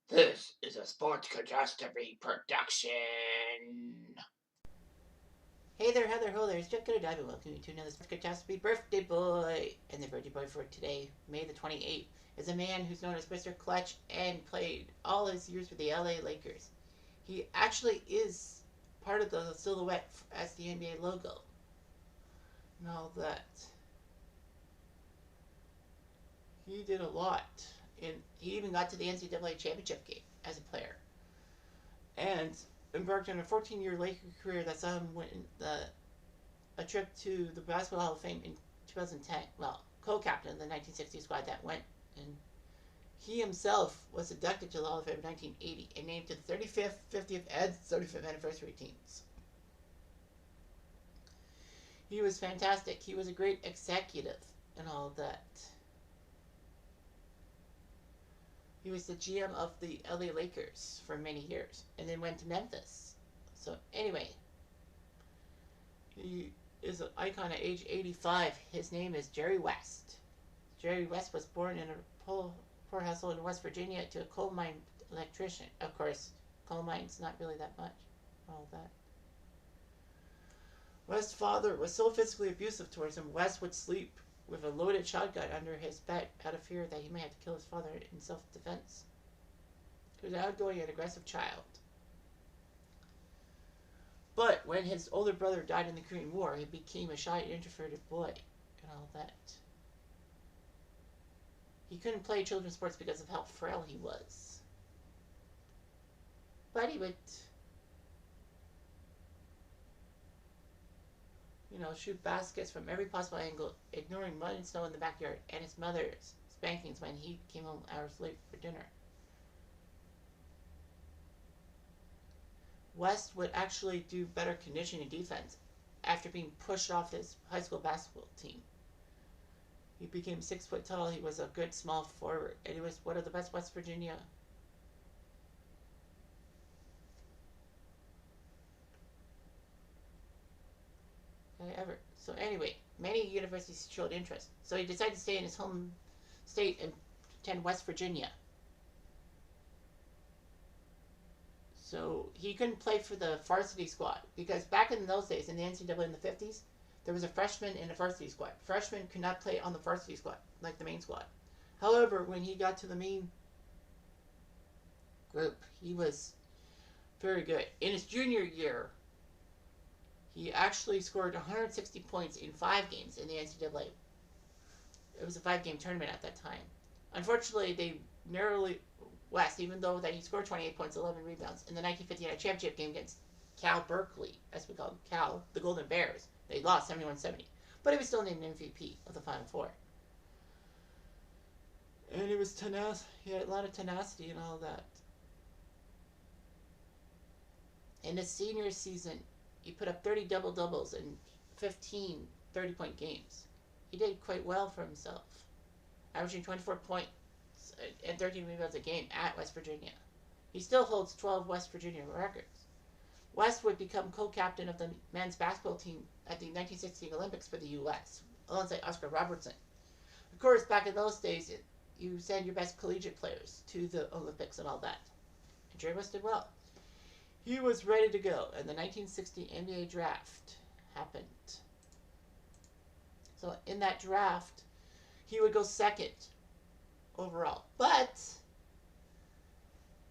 This is a Sports Catastrophe production. Hey there, Heather Ho there. It's Jeff Good and welcome you to another Sports Catastrophe Birthday Boy. And the birthday boy for today, May the 28th, is a man who's known as Mr. Clutch and played all his years with the LA Lakers. He actually is part of the silhouette as the NBA logo and all that. He did a lot, and he even got to the NCAA championship game as a player. And embarked on a 14-year Laker career that saw him win a trip to the Basketball Hall of Fame in 2010. Well, co-captain of the 1960 squad that went, and he himself was inducted to the Hall of Fame in 1980 and named to the 35th, 50th, and 35th anniversary teams. He was fantastic. He was a great executive and all that. He was the GM of the LA Lakers for many years and then went to Memphis. So, anyway, he is an icon at age 85. His name is Jerry West. Jerry West was born in a poor household in West Virginia to a coal mine electrician. Of course, coal mines, not really that much. All that. West's father was so physically abusive towards him, West would sleep with a loaded shotgun under his bed out of fear that he may have to kill his father in self-defense. He was an outgoing and aggressive child. But when his older brother died in the Korean War, he became a shy and introverted boy and all that. He couldn't play children's sports because of how frail he was. But he would, shoot baskets from every possible angle, ignoring mud and snow in the backyard and his mother's spankings when he came home hours late for dinner. West would actually do better conditioning and defense after being pushed off his high school basketball team. He became 6 foot tall. He was a good small forward, and he was one of the best West Virginia ever. So anyway, many universities showed interest. So he decided to stay in his home state and attend West Virginia. So he couldn't play for the varsity squad because back in those days, in the NCAA in the 50s, there was a freshman in the varsity squad. Freshmen could not play on the varsity squad, like the main squad. However, when he got to the main group, he was very good. In his junior year, he actually scored 160 points in 5 games in the NCAA. It was a 5-game tournament at that time. Unfortunately, they narrowly West, even though that he scored 28 points, 11 rebounds in the 1959 championship game against Cal Berkeley, as we call them, Cal, the Golden Bears. They lost 71-70, but he was still named MVP of the Final Four. And he was tenacious. He had a lot of tenacity and all that. In his senior season, he put up 30 double-doubles in 15 30-point games. He did quite well for himself, averaging 24 points and 13 rebounds a game at West Virginia. He still holds 12 West Virginia records. West would become co-captain of the men's basketball team at the 1960 Olympics for the U.S., alongside Oscar Robertson. Of course, back in those days, you send your best collegiate players to the Olympics and all that. And Jerry West did well. He was ready to go, and the 1960 NBA draft happened. So in that draft, he would go second overall. But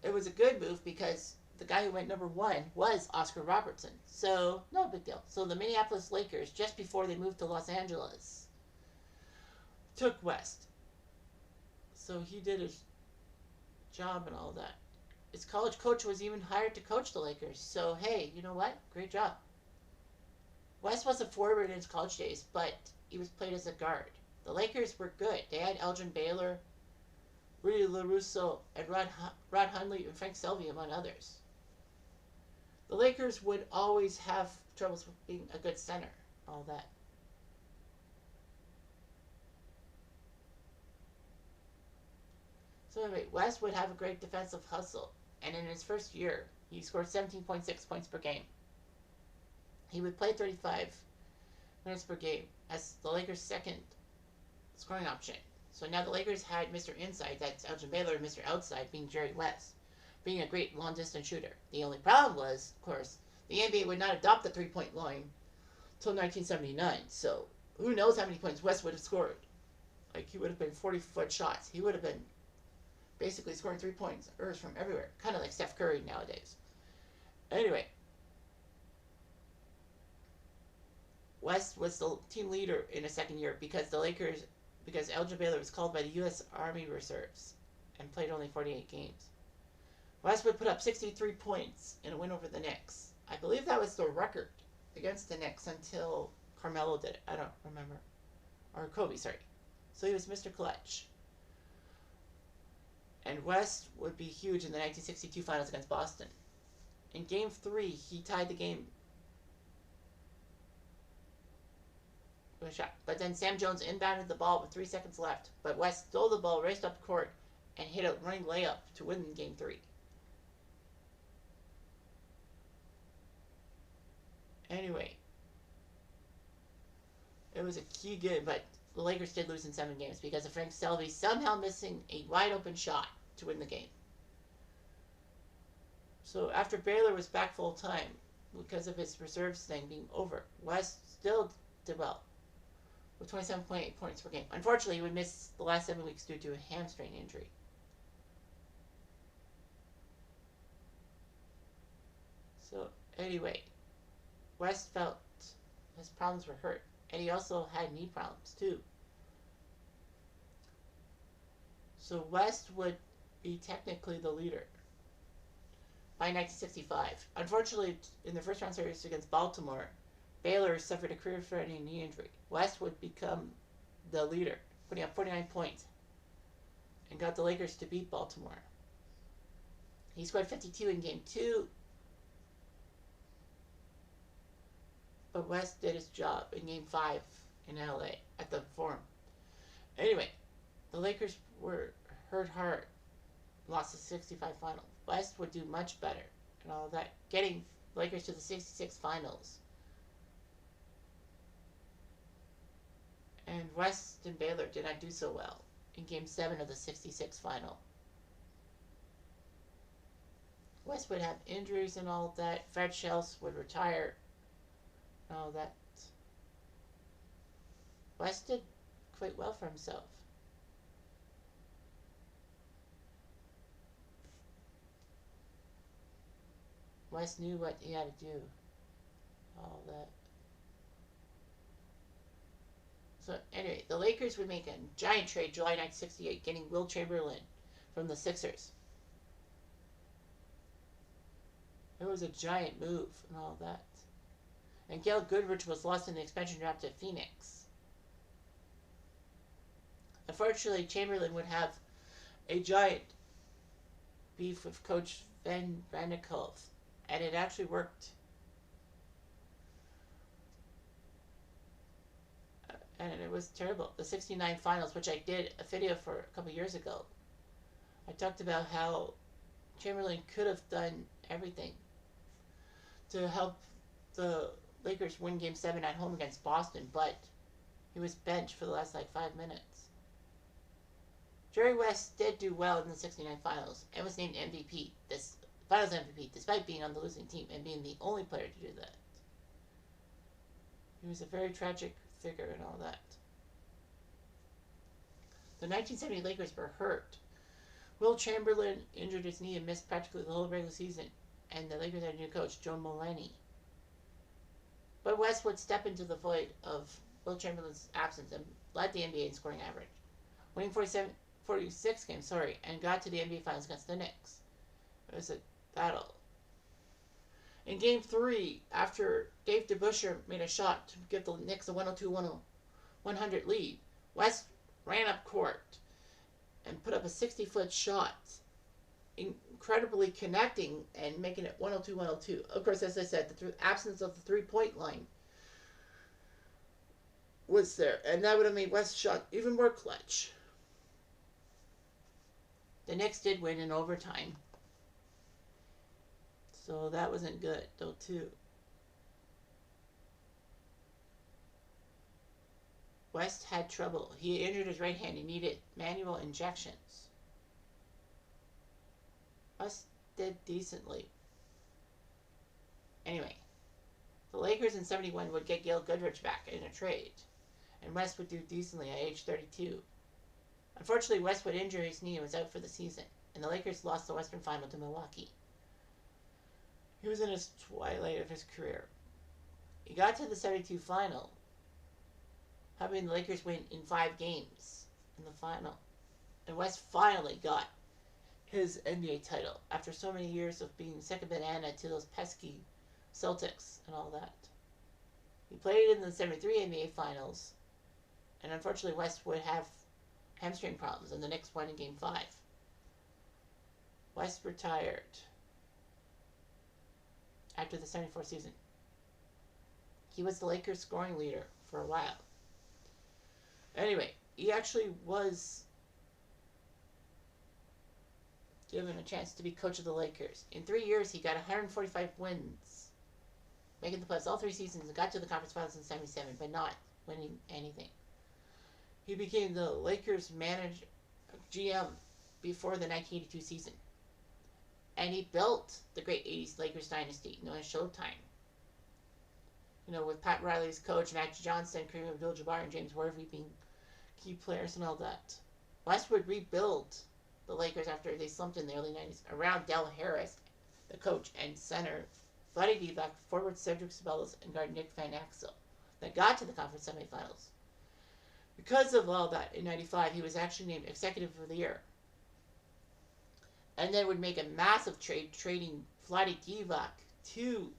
it was a good move because the guy who went number 1 was Oscar Robertson. So, no big deal. So the Minneapolis Lakers, just before they moved to Los Angeles, took West. So he did his job and all that. His college coach was even hired to coach the Lakers. So, hey, you know what? Great job. West was a forward in his college days, but he was played as a guard. The Lakers were good. They had Elgin Baylor, Rudy LaRusso, and Rod Hundley and Frank Selvey, among others. The Lakers would always have troubles with being a good center, all that. So anyway, West would have a great defensive hustle, and in his first year, he scored 17.6 points per game. He would play 35 minutes per game as the Lakers' second scoring option. So now the Lakers had Mr. Inside, that's Elgin Baylor, and Mr. Outside being Jerry West. being a great long distance shooter. The only problem was, of course, the NBA would not adopt the 3-point line until 1979. So who knows how many points West would have scored? Like, he would have been 40-foot shots. He would have been basically scoring 3 points from everywhere, kind of like Steph Curry nowadays. Anyway, West was the team leader in his second year because Elgin Baylor was called by the U.S. Army Reserves and played only 48 games. West would put up 63 points in a win over the Knicks. I believe that was the record against the Knicks until Carmelo did it. I don't remember. Or Kobe, sorry. So he was Mr. Clutch. And West would be huge in the 1962 finals against Boston. In Game 3, he tied the game with a shot. But then Sam Jones inbounded the ball with 3 seconds left. But West stole the ball, raced up court, and hit a running layup to win Game 3. Anyway, it was a key game, but the Lakers did lose in 7 games because of Frank Selvey somehow missing a wide open shot to win the game. So after Baylor was back full time, because of his reserves thing being over, West still did well with 27.8 points per game. Unfortunately, he would miss the last 7 weeks due to a hamstring injury. So anyway, West felt his problems were hurt, and he also had knee problems too. So West would be technically the leader by 1965. Unfortunately, in the first round series against Baltimore, Baylor suffered a career-threatening knee injury. West would become the leader, putting up 49 points, and got the Lakers to beat Baltimore. He scored 52 in Game 2, but West did his job in Game 5 in LA at the Forum. Anyway, the Lakers were hurt hard, lost the 65 final. West would do much better and all of that, getting the Lakers to the 66 finals. And West and Baylor did not do so well in Game 7 of the 66 final. West would have injuries and all of that. Fred Shells would retire and all of that. West did quite well for himself. West knew what he had to do. All that. So anyway, the Lakers would make a giant trade July 1968, getting Will Chamberlain from the Sixers. It was a giant move and all that. And Gail Goodrich was lost in the expansion draft to Phoenix. Unfortunately, Chamberlain would have a giant beef with Coach Van Vanderkolf, and it actually worked. And it was terrible. The 69 finals, which I did a video for a couple years ago, I talked about how Chamberlain could have done everything to help the Lakers win Game 7 at home against Boston, but he was benched for the last 5 minutes. Jerry West did do well in the 69 finals and was named MVP, this finals MVP, despite being on the losing team and being the only player to do that. He was a very tragic figure and all that. The 1970 Lakers were hurt. Will Chamberlain injured his knee and missed practically the whole regular season, and the Lakers had a new coach, Joe Mullaney. But West would step into the void of Will Chamberlain's absence and led the NBA in scoring average, winning 46 games, and got to the NBA Finals against the Knicks. It was a battle. In Game 3, after Dave DeBusschere made a shot to give the Knicks a 102-100 lead, West ran up court and put up a 60-foot shot, incredibly connecting and making it 102-102. Of course, as I said, the absence of the three-point line was there, and that would have made West's shot even more clutch. The Knicks did win in overtime, so that wasn't good, though, too. West had trouble. He injured his right hand. He needed manual injections. West did decently. Anyway, the Lakers in 71 would get Gail Goodrich back in a trade, and West would do decently at age 32. Unfortunately, West would injure his knee and was out for the season, and the Lakers lost the Western Final to Milwaukee. He was in his twilight of his career. He got to the 72 final, having the Lakers win in 5 games in the final. And West finally got his NBA title after so many years of being second banana to those pesky Celtics and all that. He played in the 73 NBA Finals, and unfortunately West would have hamstring problems, and the Knicks won in Game 5. West retired after the 74 season. He was the Lakers scoring leader for a while. Anyway, he actually was given a chance to be coach of the Lakers. In 3 years, he got 145 wins, making the playoffs all 3 seasons, and got to the conference finals in 77, but not winning anything. He became the Lakers manager, GM, before the 1982 season. And he built the great 80s Lakers dynasty known as Showtime. You know, with Pat Riley as coach, Magic Johnson, Kareem Abdul-Jabbar, and James Worthy being key players and all that. West would rebuild the Lakers after they slumped in the early 90s around Del Harris, the coach, and center Vlade Divac, forward Cedric Ceballos, and guard Nick Van Exel, that got to the conference semifinals. Because of all that, in 95, he was actually named Executive of the Year. And then would make a massive trade, trading Vlade Divac to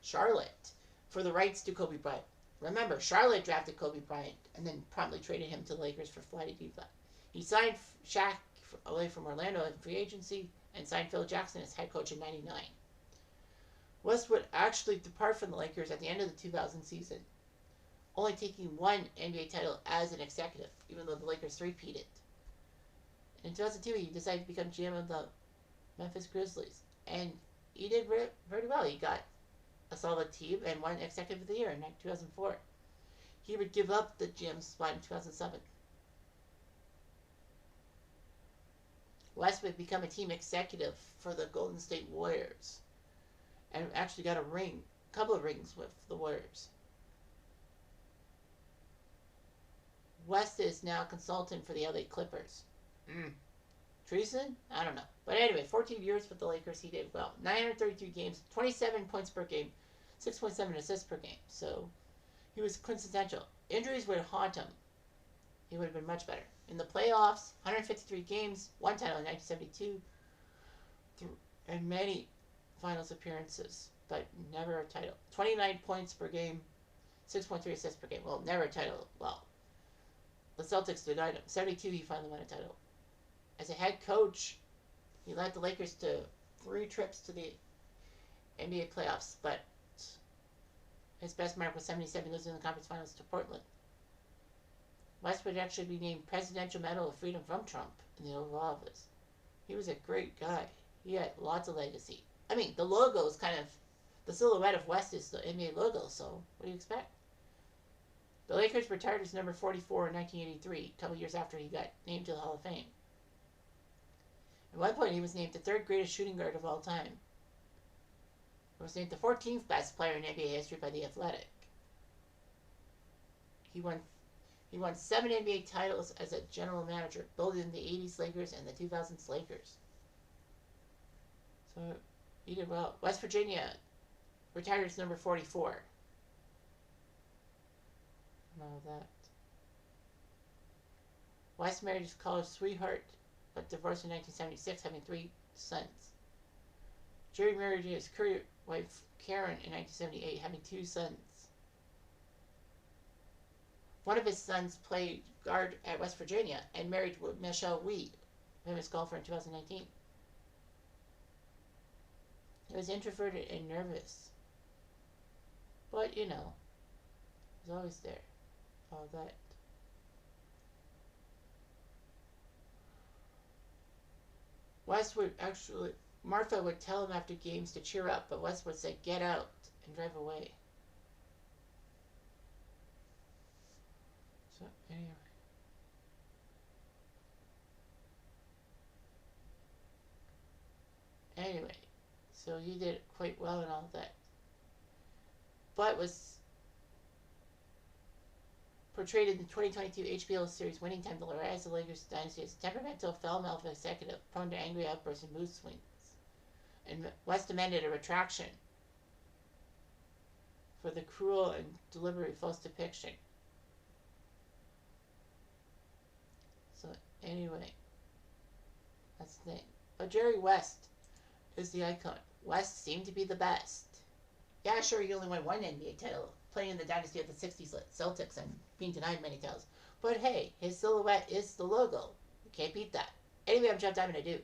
Charlotte for the rights to Kobe Bryant. Remember, Charlotte drafted Kobe Bryant and then promptly traded him to the Lakers for Vlade Divac. He signed Shaq away from Orlando in free agency and signed Phil Jackson as head coach in 99. West would actually depart from the Lakers at the end of the 2000 season, only taking 1 NBA title as an executive, even though the Lakers three-peated. In 2002, he decided to become GM of the Memphis Grizzlies, and he did very well. He got a solid team and won Executive of the Year in 2004. He would give up the GM spot in 2007. West would become a team executive for the Golden State Warriors, and actually got a couple of rings with the Warriors. West is now a consultant for the LA Clippers. Treason? I don't know. But anyway, 14 years with the Lakers, he did well. 932 games, 27 points per game, 6.7 assists per game. So he was quintessential. Injuries would haunt him. He would have been much better. In the playoffs, 153 games, 1 title in 1972, and many finals appearances, but never a title. 29 points per game, 6.3 assists per game. Well, never a title. Well, the Celtics denied him. 72, he finally won a title. As a head coach, he led the Lakers to 3 trips to the NBA playoffs, but his best mark was 77, losing the conference finals to Portland. West would actually be named Presidential Medal of Freedom from Trump in the Oval Office. He was a great guy. He had lots of legacy. I mean, the logo is kind of, the silhouette of West is the NBA logo, so what do you expect? The Lakers retired as number 44 in 1983, a couple years after he got named to the Hall of Fame. At one point, he was named the 3rd greatest shooting guard of all time. He was named the 14th best player in NBA history by The Athletic. He won 7 NBA titles as a general manager, both in the 80s Lakers and the 2000s Lakers. So he did well. West Virginia retired as number 44. And all that. West married his college sweetheart, but divorced in 1976, having 3 sons. Jerry married his career wife, Karen, in 1978, having 2 sons. One of his sons played guard at West Virginia and married Michelle Wie, famous golfer, in 2019. He was introverted and nervous, but, you know, he was always there. All that. West would actually, Martha would tell him after games to cheer up, but West would say, "Get out," and drive away. So, anyway, So he did quite well in all of that. But was portrayed in the 2022 HBO series Winning Time to rise the Lakers dynasty as a temperamental, foul-mouthed executive prone to angry outbursts and mood swings. And West demanded a retraction for the cruel and deliberately false depiction. So anyway, that's the thing. But Jerry West is the icon. West seemed to be the best. Yeah, sure, he only won one NBA title, playing in the dynasty of the 60s Celtics and being denied many titles. But hey, his silhouette is the logo. You can't beat that. Anyway, I'm Jeff Diamond. I do.